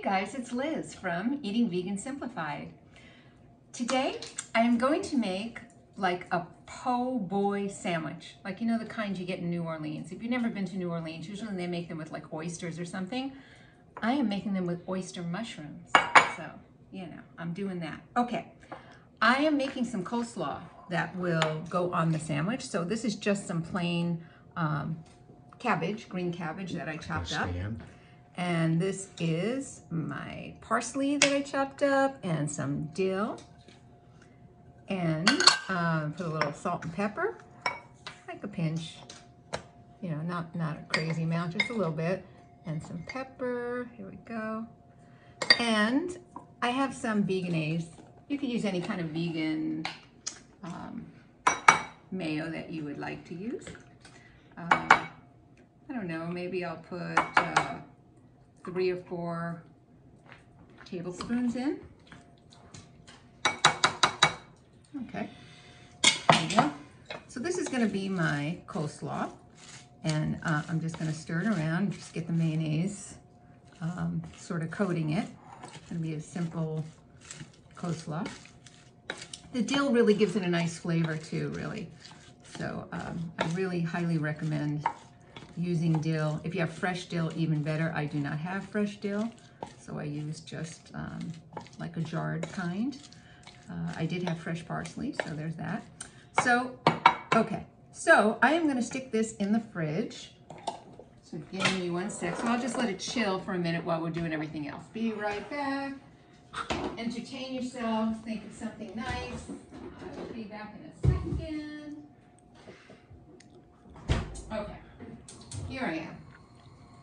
guys, it's Liz from Eating Vegan Simplified. Today, I'm going to make like a po' boy sandwich, like you know the kind you get in New Orleans. If you've never been to New Orleans, usually they make them with like oysters or something. I am making them with oyster mushrooms, so you know, I'm doing that. Okay, I am making some coleslaw that will go on the sandwich. So this is just some plain cabbage, green cabbage that I chopped up. And this is my parsley that I chopped up, and some dill, and put a little salt and pepper, like a pinch, you know, not a crazy amount, just a little bit, and some pepper. Here we go. And I have some veganese. You could use any kind of vegan mayo that you would like to use. I don't know, maybe I'll put 3 or 4 tablespoons in. Okay, there you go. So this is going to be my coleslaw, and I'm just going to stir it around, just get the mayonnaise sort of coating it. It's going to be a simple coleslaw. The dill really gives it a nice flavor too, really. So I really highly recommend using dill. If you have fresh dill, even better. I do not have fresh dill, so I use just like a jarred kind. I did have fresh parsley, so there's that. So, okay, so I am gonna stick this in the fridge. So give me 1 sec. So I'll just let it chill for a minute while we're doing everything else. Be right back. Entertain yourselves, think of something nice. I will be back in a second. Okay. Here I am.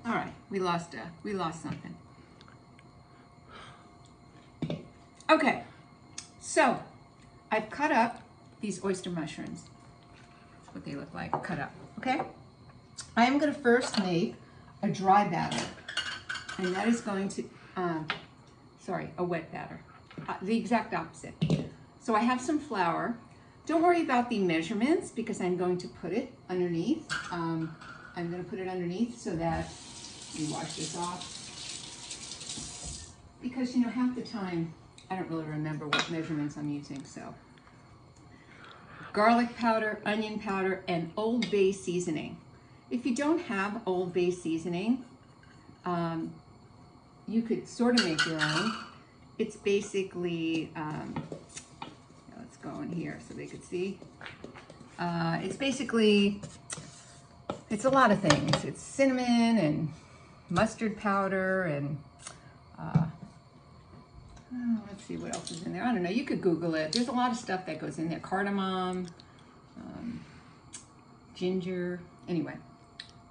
All right, we lost something. Okay, so I've cut up these oyster mushrooms. That's what they look like, cut up, okay? I am gonna first make a dry batter, and that is going to, a wet batter, the exact opposite. So I have some flour. Don't worry about the measurements because I'm going to put it underneath. I'm going to put it underneath so that you wash this off. Because, you know, half the time, I don't really remember what measurements I'm using, so. Garlic powder, onion powder, and Old Bay seasoning. If you don't have Old Bay seasoning, you could sort of make your own. It's basically, let's go in here so they could see. It's basically, it's a lot of things. It's cinnamon and mustard powder and let's see what else is in there. I don't know. You could Google it. There's a lot of stuff that goes in there. Cardamom, ginger. Anyway,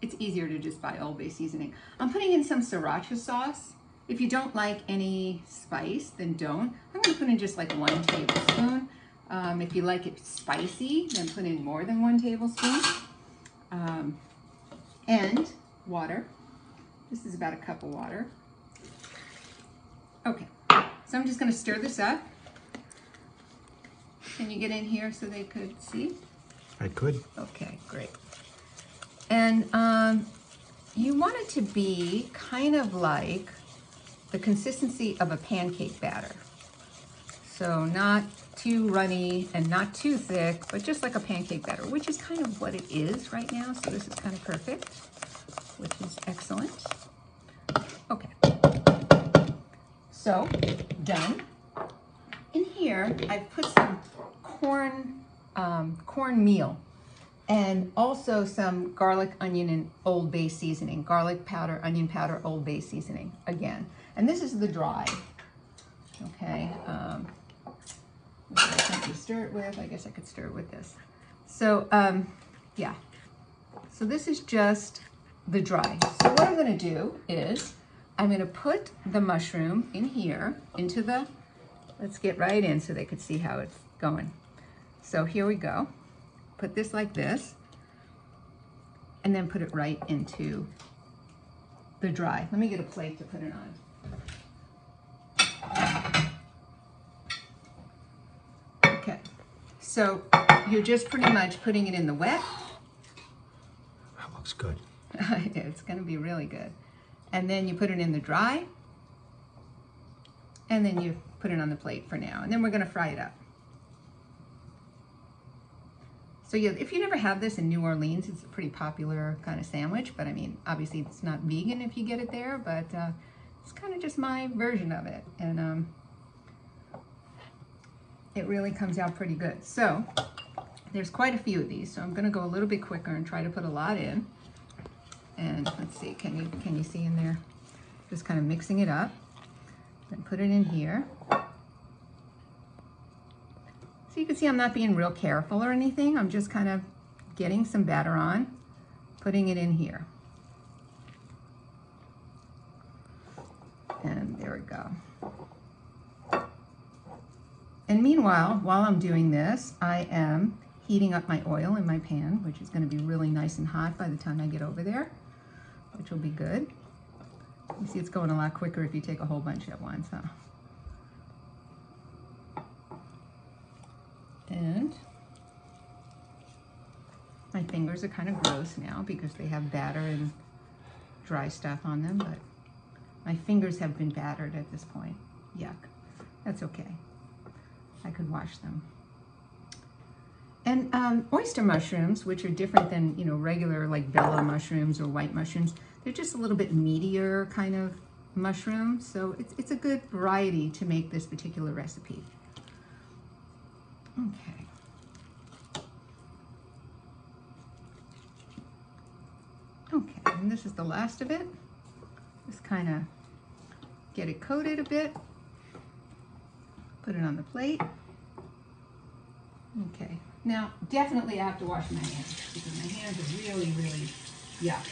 it's easier to just buy Old Bay seasoning. I'm putting in some sriracha sauce. If you don't like any spice, then don't. I'm going to put in just like 1 tablespoon. If you like it spicy, then put in more than 1 tablespoon. And water. This is about a cup of water. Okay, so I'm just going to stir this up. Can you get in here so they could see? I could. Okay, great. And you want it to be kind of like the consistency of a pancake batter. So not too runny and not too thick, but just like a pancake batter, which is kind of what it is right now. So this is kind of perfect, which is excellent. Okay, so done. In here, I've put some cornmeal and also some garlic, onion, and Old Bay seasoning. Garlic powder, onion powder, Old Bay seasoning again. And this is the dry, okay? Something to stir it with. I guess I could stir it with this. So, yeah. So this is just the dry. So what I'm going to do is I'm going to put the mushroom in here into the, let's get right in so they could see how it's going. So here we go. Put this like this, and then put it right into the dry. Let me get a plate to put it on. Okay, so you're just pretty much putting it in the wet. That looks good. It's going to be really good. And then you put it in the dry. And then you put it on the plate for now. And then we're gonna fry it up. So yeah, if you never had this in New Orleans, it's a pretty popular kind of sandwich, but I mean, obviously it's not vegan if you get it there, but it's kind of just my version of it. And it really comes out pretty good. So there's quite a few of these, so I'm gonna go a little bit quicker and try to put a lot in. And let's see, can you see in there? Just kind of mixing it up. Then put it in here. So you can see I'm not being real careful or anything. I'm just kind of getting some batter on, putting it in here. And there we go. And meanwhile, while I'm doing this, I am heating up my oil in my pan, which is going to be really nice and hot by the time I get over there, which will be good. You see it's going a lot quicker if you take a whole bunch at once, huh? And my fingers are kind of gross now because they have batter and dry stuff on them, but my fingers have been battered at this point. Yuck. That's okay. I could wash them. And oyster mushrooms, which are different than, you know, regular like bella mushrooms or white mushrooms, they're just a little bit meatier kind of mushroom. So it's a good variety to make this particular recipe. Okay. Okay, and this is the last of it. Just kind of get it coated a bit. Put it on the plate. Okay. Now, definitely I have to wash my hands because my hands are really, really yuck.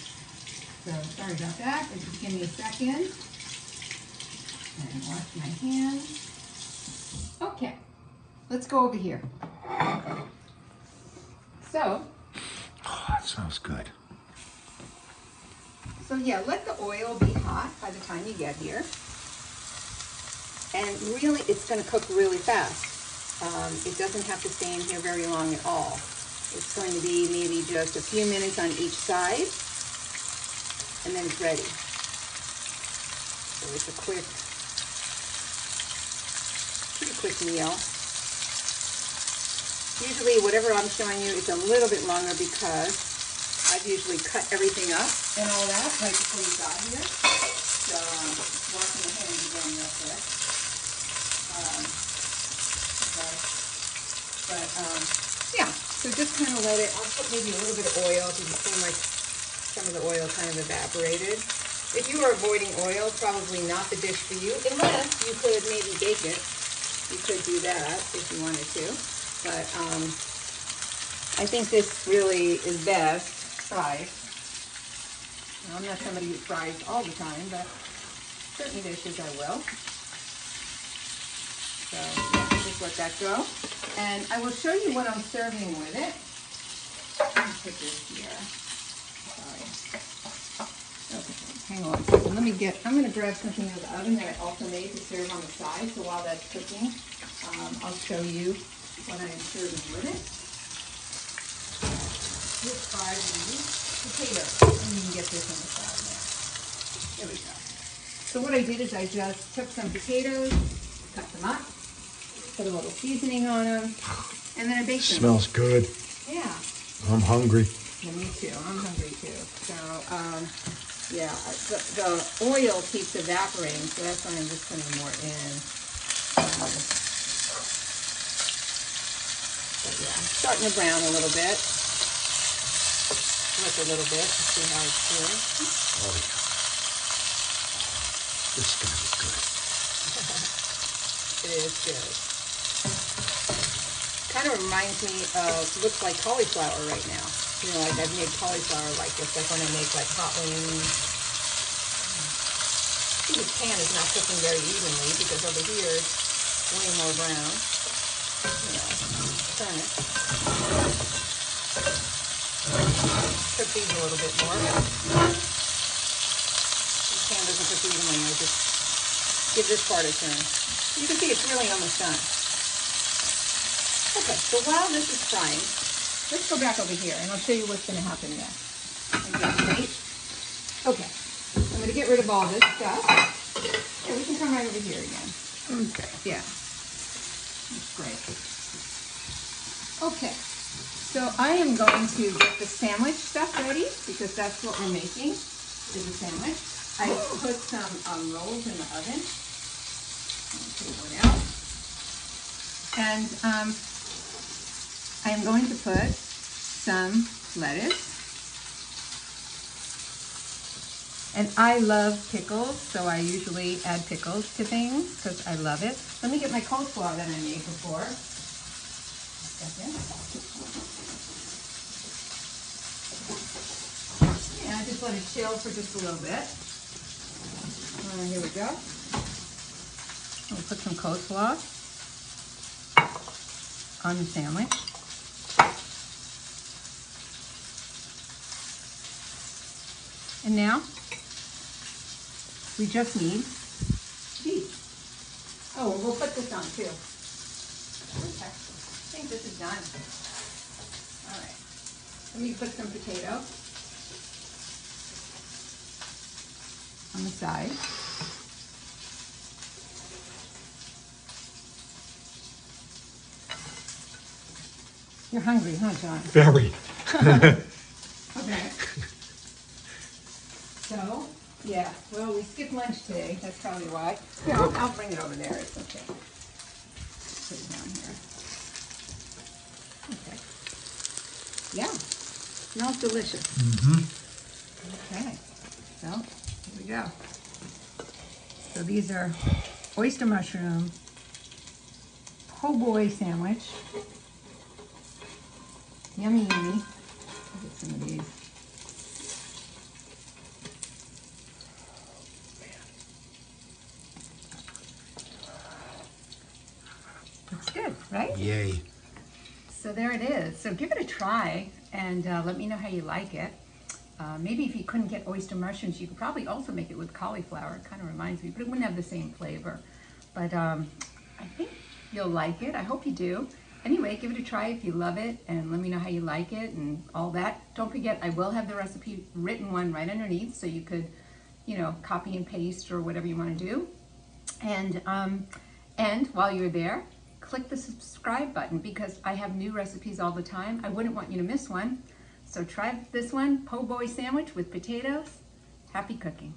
So sorry about that. Just give me a second. And wash my hands. Okay. Let's go over here. So. Oh, that sounds good. So yeah, let the oil be hot by the time you get here. And really, it's going to cook really fast. It doesn't have to stay in here very long at all. It's going to be maybe just a few minutes on each side, and then it's ready. So it's a pretty quick meal. Usually, whatever I'm showing you, it's a little bit longer because I've usually cut everything up and all that right before you got here. So washing the hands again real quick. Yeah, so just kind of let it, I'll put maybe a little bit of oil because it seems like some of the oil kind of evaporated. If you are avoiding oil, probably not the dish for you, unless you could maybe bake it. You could do that if you wanted to. But I think this really is best fried. Now, I'm not somebody who fries all the time, but certain dishes I will. So yeah, just let that go. And I will show you what I'm serving with it. Let me put this here. Sorry. Okay, hang on a second. I'm going to grab something out of the oven that I also made to serve on the side. So while that's cooking, I'll show you what I am serving with it. Here's fried potatoes. And you can get this on the side now. There we go. So what I did is I just took some potatoes, cut them up, put a little seasoning on them, and then I baked them. Smells good. Yeah. I'm hungry. Yeah, me too. I'm hungry too. So, yeah, the oil keeps evaporating, so that's why I'm just putting more in. But yeah, I'm starting to brown a little bit. Look a little bit, see how it's doing. Oh, yeah. This is going to be good. It is good. Kind of reminds me of, looks like cauliflower right now. You know, like I've made cauliflower like this, like when I make like hot wings. See, this pan is not cooking very evenly because over here it's way more brown. You know, turn it. Cook these a little bit more. This pan doesn't cook evenly, I just give this part a turn. You can see it's really almost done. Okay, so while this is frying, let's go back over here and I'll show you what's going to happen next. Okay, I'm going to get rid of all this stuff. Yeah, we can come right over here again. Okay. Yeah, that's great. Okay, so I am going to get the sandwich stuff ready because that's what we're making, is a sandwich. I put some rolls in the oven. Take one out. And I am going to put some lettuce. And I love pickles, so I usually add pickles to things because I love it. Let me get my coleslaw that I made before. A second. And I just let it chill for just a little bit. Here we go. We'll put some coleslaw on the sandwich. And now, we just need cheese. Oh, we'll put this on too. Okay, I think this is done. All right, let me put some potato on the side. You're hungry, huh, John? Very. Okay. So, yeah, well, we skipped lunch today. That's probably why. Yeah, I'll bring it over there. It's okay. Put it down here. Okay. Yeah, smells delicious. Okay, so here we go. So these are oyster mushroom po' boy sandwich. Yummy, yummy. I'll get some of these. Looks good, right? Yay. So there it is. So give it a try and let me know how you like it. Maybe if you couldn't get oyster mushrooms, you could probably also make it with cauliflower. It kind of reminds me, but it wouldn't have the same flavor. But I think you'll like it. I hope you do. Anyway, give it a try if you love it and let me know how you like it and all that. Don't forget, I will have the recipe written one right underneath so you could, you know, copy and paste or whatever you want to do. And while you're there, click the subscribe button because I have new recipes all the time. I wouldn't want you to miss one. So try this one, po' boy sandwich with potatoes. Happy cooking.